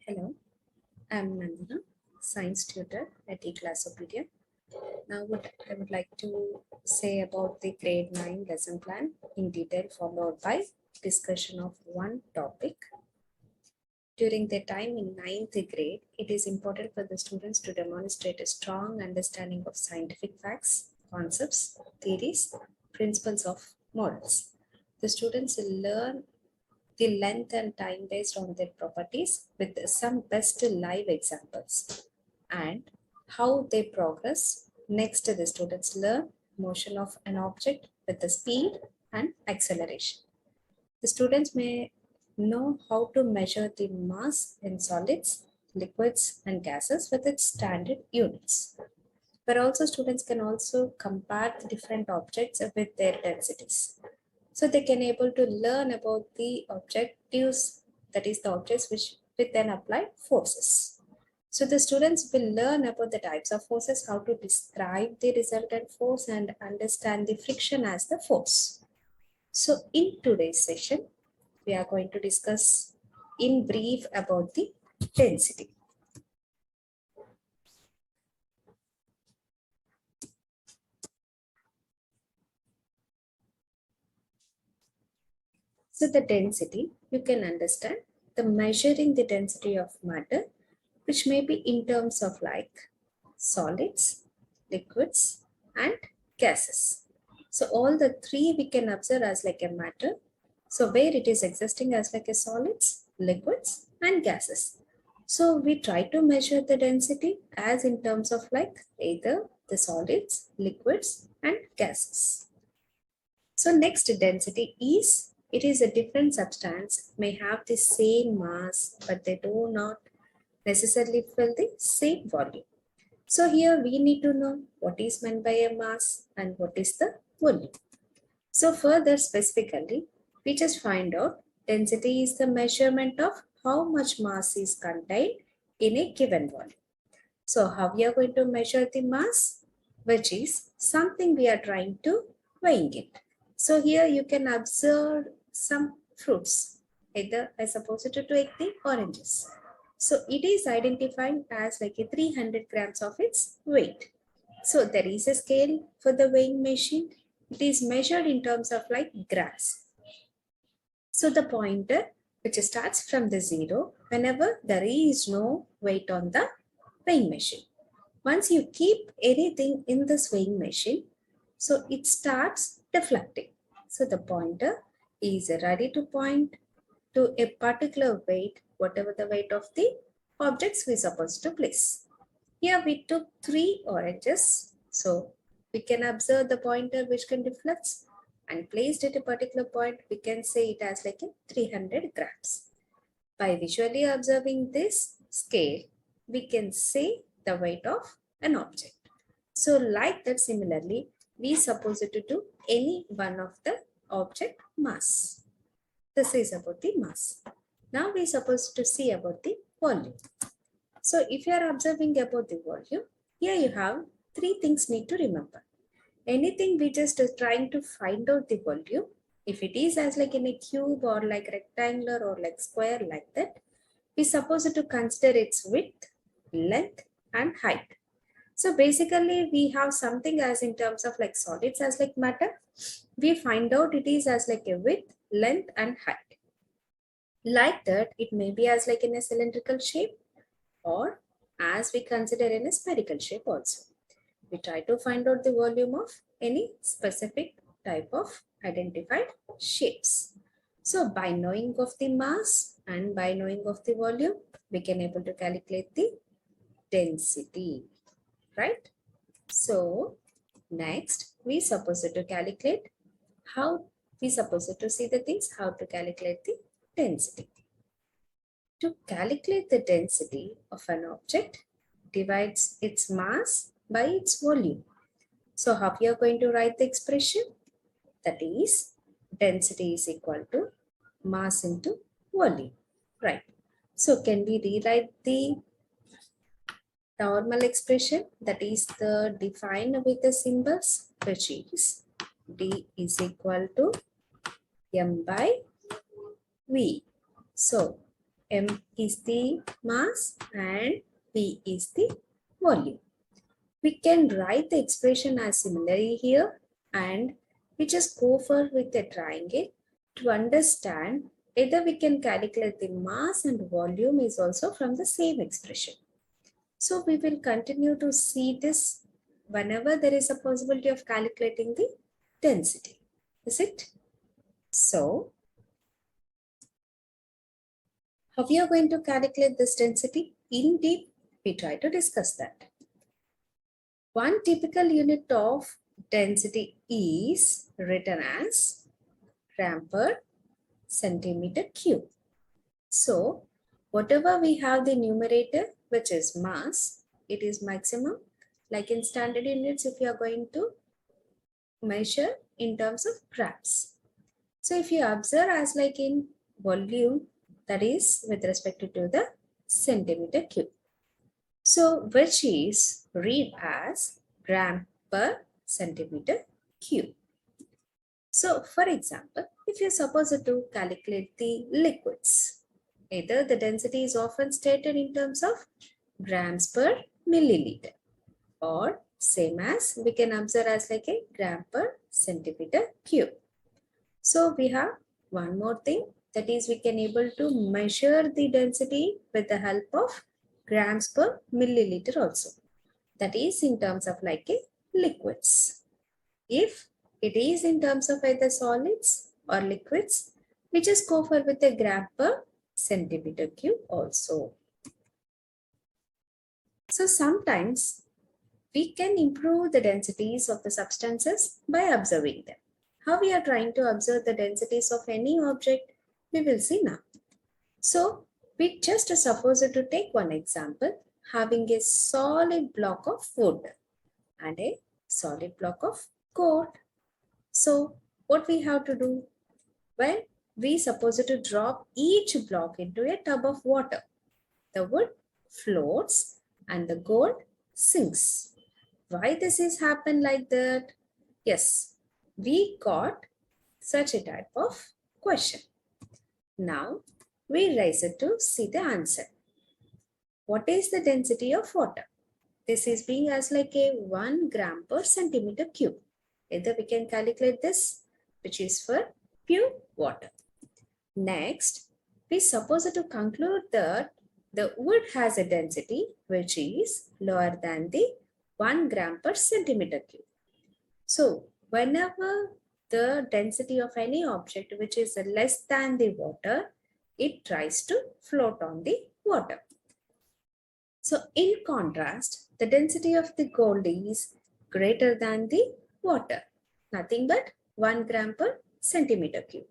Hello, I'm Nandana, science tutor at Eclassopedia. Now, what I would like to say about the grade 9 lesson plan in detail, followed by discussion of one topic. During their time in 9th grade, it is important for the students to demonstrate a strong understanding of scientific facts, concepts, theories, principles of models. The students will learn the length and time based on their properties with some best live examples and how they progress. Next, the students learn motion of an object with the speed and acceleration. The students may know how to measure the mass in solids, liquids, and gases with its standard units. But also students can also compare the different objects with their densities. So they can able to learn about the objectives, that is the objects which with then apply forces. So the students will learn about the types of forces, how to describe the resultant force and understand the friction as the force. So in today's session, we are going to discuss in brief about the density. So the density, you can understand the measuring the density of matter, which may be in terms of like solids, liquids, and gases. So all the three we can observe as like a matter. So where it is existing as like a solids, liquids, and gases. So we try to measure the density as in terms of like either the solids, liquids, and gases. So next density is, it is a different substance may have the same mass, but they do not necessarily fill the same volume. So here we need to know what is meant by a mass and what is the volume. So further specifically, we just find out density is the measurement of how much mass is contained in a given volume. So how we are going to measure the mass, which is something we are trying to weighing it. So here you can observe some fruits. Either I suppose to take the oranges. So it is identified as like a 300 grams of its weight. So there is a scale for the weighing machine. It is measured in terms of like grams. So the pointer which starts from the 0 whenever there is no weight on the weighing machine. Once you keep anything in this weighing machine, so it starts deflecting. So the pointer is ready to point to a particular weight, whatever the weight of the objects we supposed to place. Here we took 3 oranges. So we can observe the pointer which can deflect and placed at a particular point, we can say it as like a 300 grams. By visually observing this scale, we can say the weight of an object. So like that similarly, we suppose it to do any one of the object mass. This is about the mass. Now we supposed to see about the volume. So if you are observing about the volume, here you have 3 things need to remember. Anything we just trying to find out the volume, if it is as like in a cube or like rectangular or like square like that, we suppose to consider its width, length, and height. So basically we have something as in terms of like solids as like matter. We find out it is as like a width, length, and height. Like that, it may be as like in a cylindrical shape or as we consider in a spherical shape also. We try to find out the volume of any specific type of identified shapes. So by knowing of the mass and by knowing of the volume, we can able to calculate the density, right? So next, we supposed to calculate how we supposed to see the things, how to calculate the density. To calculate the density of an object, divides its mass by its volume. So how we are going to write the expression? That is, density is equal to mass into volume, right? So can we rewrite the normal expression, that is the defined with the symbols, which is D is equal to M by V. So M is the mass and P is the volume. We can write the expression as similarly here, and we just go for with a triangle to understand either we can calculate the mass and volume is also from the same expression. So we will continue to see this whenever there is a possibility of calculating the density. Is it? So how we are going to calculate this density? In deep, we try to discuss that. One typical unit of density is written as gram per centimeter cube. So whatever we have the numerator, which is mass, it is maximum. Like in standard units, if you are going to measure in terms of grams. So if you observe as like in volume, that is with respect to the centimeter cube. So which is read as gram per centimeter cube. So for example, if you're supposed to calculate the liquids, either the density is often stated in terms of grams per milliliter, or same as we can observe as like a gram per centimeter cube. So we have one more thing, that is we can able to measure the density with the help of grams per milliliter also. That is in terms of like a liquids. If it is in terms of either solids or liquids, we just go for with a gram per centimeter cube also. So sometimes we can improve the densities of the substances by observing them. How we are trying to observe the densities of any object, we will see now. So we just suppose to take one example, having a solid block of wood and a solid block of coal. So what we have to do? Well, we suppose to drop each block into a tub of water. The wood floats and the gold sinks. Why this is happen like that? Yes, we got such a type of question. Now we raise it to see the answer. What is the density of water? This is being as like a 1 gram per centimeter cube. Either we can calculate this, which is for pure water. Next, we suppose to conclude that the wood has a density which is lower than the 1 gram per centimeter cube. So whenever the density of any object which is less than the water, it tries to float on the water. So in contrast, the density of the gold is greater than the water, nothing but 1 gram per centimeter cube.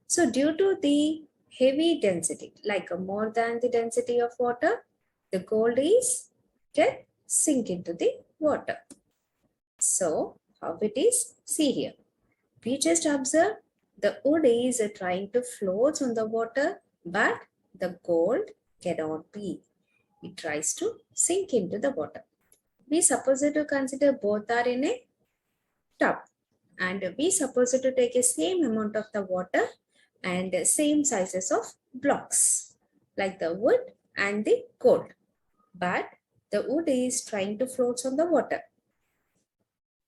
So due to the heavy density, like more than the density of water, the gold is get sink into the water. So how it is? See here. We just observe the wood is trying to float on the water, but the gold cannot be. It tries to sink into the water. We suppose to consider both are in a tub, and we suppose to take a same amount of the water and same sizes of blocks like the wood and the gold, but the wood is trying to float on the water.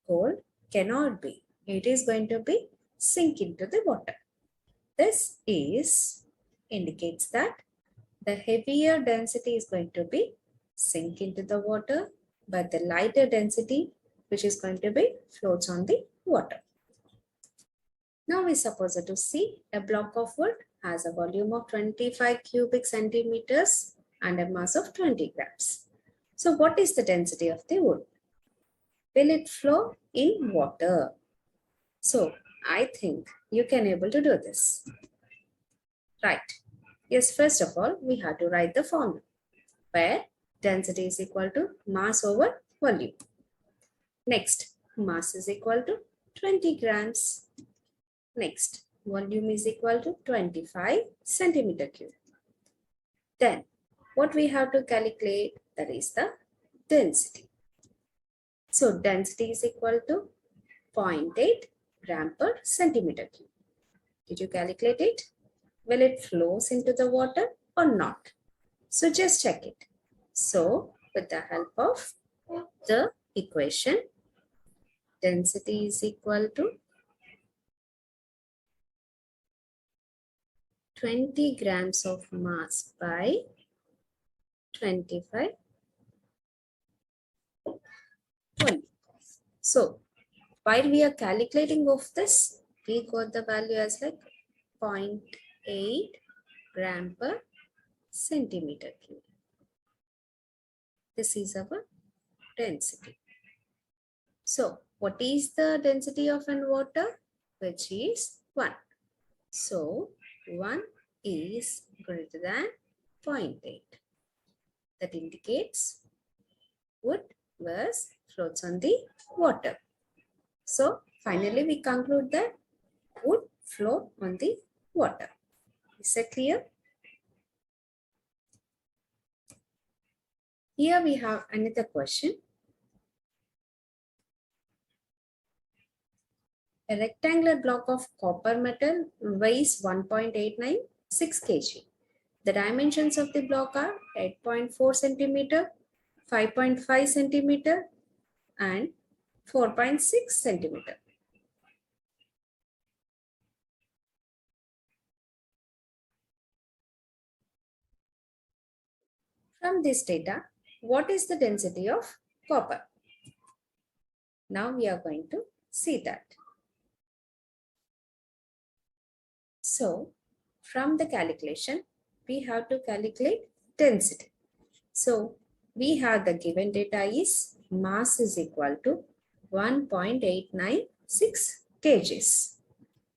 Gold cannot be. It is going to be sink into the water. This is indicates that the heavier density is going to be sink into the water, but the lighter density which is going to be floats on the water. Now we suppose to see a block of wood has a volume of 25 cubic centimeters and a mass of 20 grams. So what is the density of the wood? Will it flow in water? So I think you can able to do this. Right. Yes, first of all, we have to write the formula where density is equal to mass over volume. Next, mass is equal to 20 grams. Next, volume is equal to 25 centimeter cube. Then, what we have to calculate, that is the density. So, density is equal to 0.8 gram per centimeter cube. Did you calculate it? Well, it flows into the water or not? So just check it. So with the help of the equation, density is equal to 20 grams of mass by 25 20. So while we are calculating of this, we got the value as like 0.8 gram per centimeter cube. This is our density. So what is the density of an water? Which is 1. So 1 is greater than 0.8. That indicates wood was floats on the water. So finally we conclude that would float on the water. Is that clear? Here we have another question. A rectangular block of copper metal weighs 1.896 kg. The dimensions of the block are 8.4 centimeter, 5.5 centimeter, and 4.6 centimeter. From this data, what is the density of copper? Now we are going to see that. So from the calculation, we have to calculate density. So we have the given data is mass is equal to 1.896 kgs.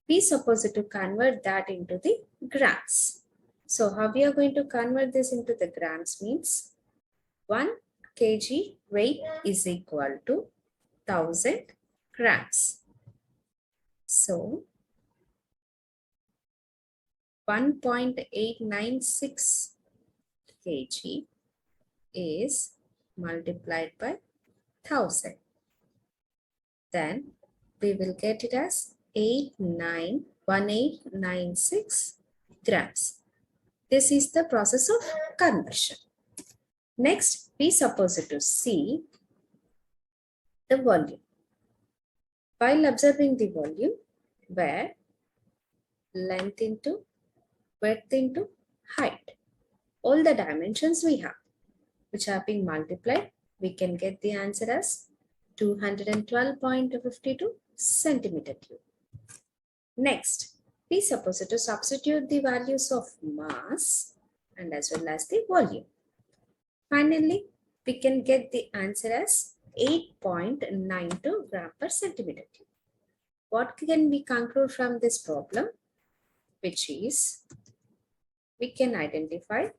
We suppose to convert that into the grams. So how we are going to convert this into the grams means 1 kg weight is equal to 1000 grams. So 1.896 kg is multiplied by 1000. Then we will get it as 891896 grams. This is the process of conversion. Next, we suppose to see the volume. While observing the volume, where length into width into height, all the dimensions we have, which are being multiplied, we can get the answer as 212.52 centimeter cube. Next, we suppose to substitute the values of mass and as well as the volume. Finally, we can get the answer as 8.92 gram per centimeter cube. What can we conclude from this problem? Which is, we can identify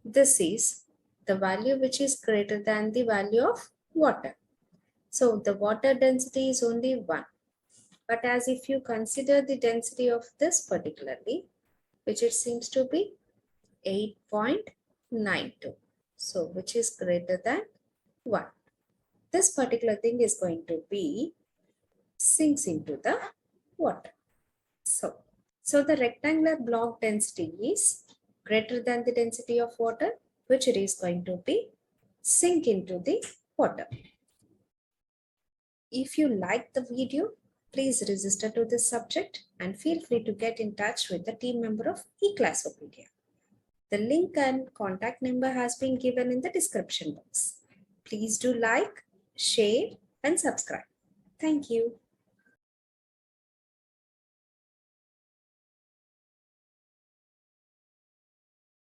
this is the value which is greater than the value of water. So the water density is only 1. But as if you consider the density of this particularly, which it seems to be 8.92. So which is greater than 1. This particular thing is going to be sinks into the water. So the rectangular block density is greater than the density of water, which it is going to be sink into the water. If you like the video, please register to this subject and feel free to get in touch with the team member of Eclassopedia. The link and contact number has been given in the description box. Please do like, share and subscribe. Thank you.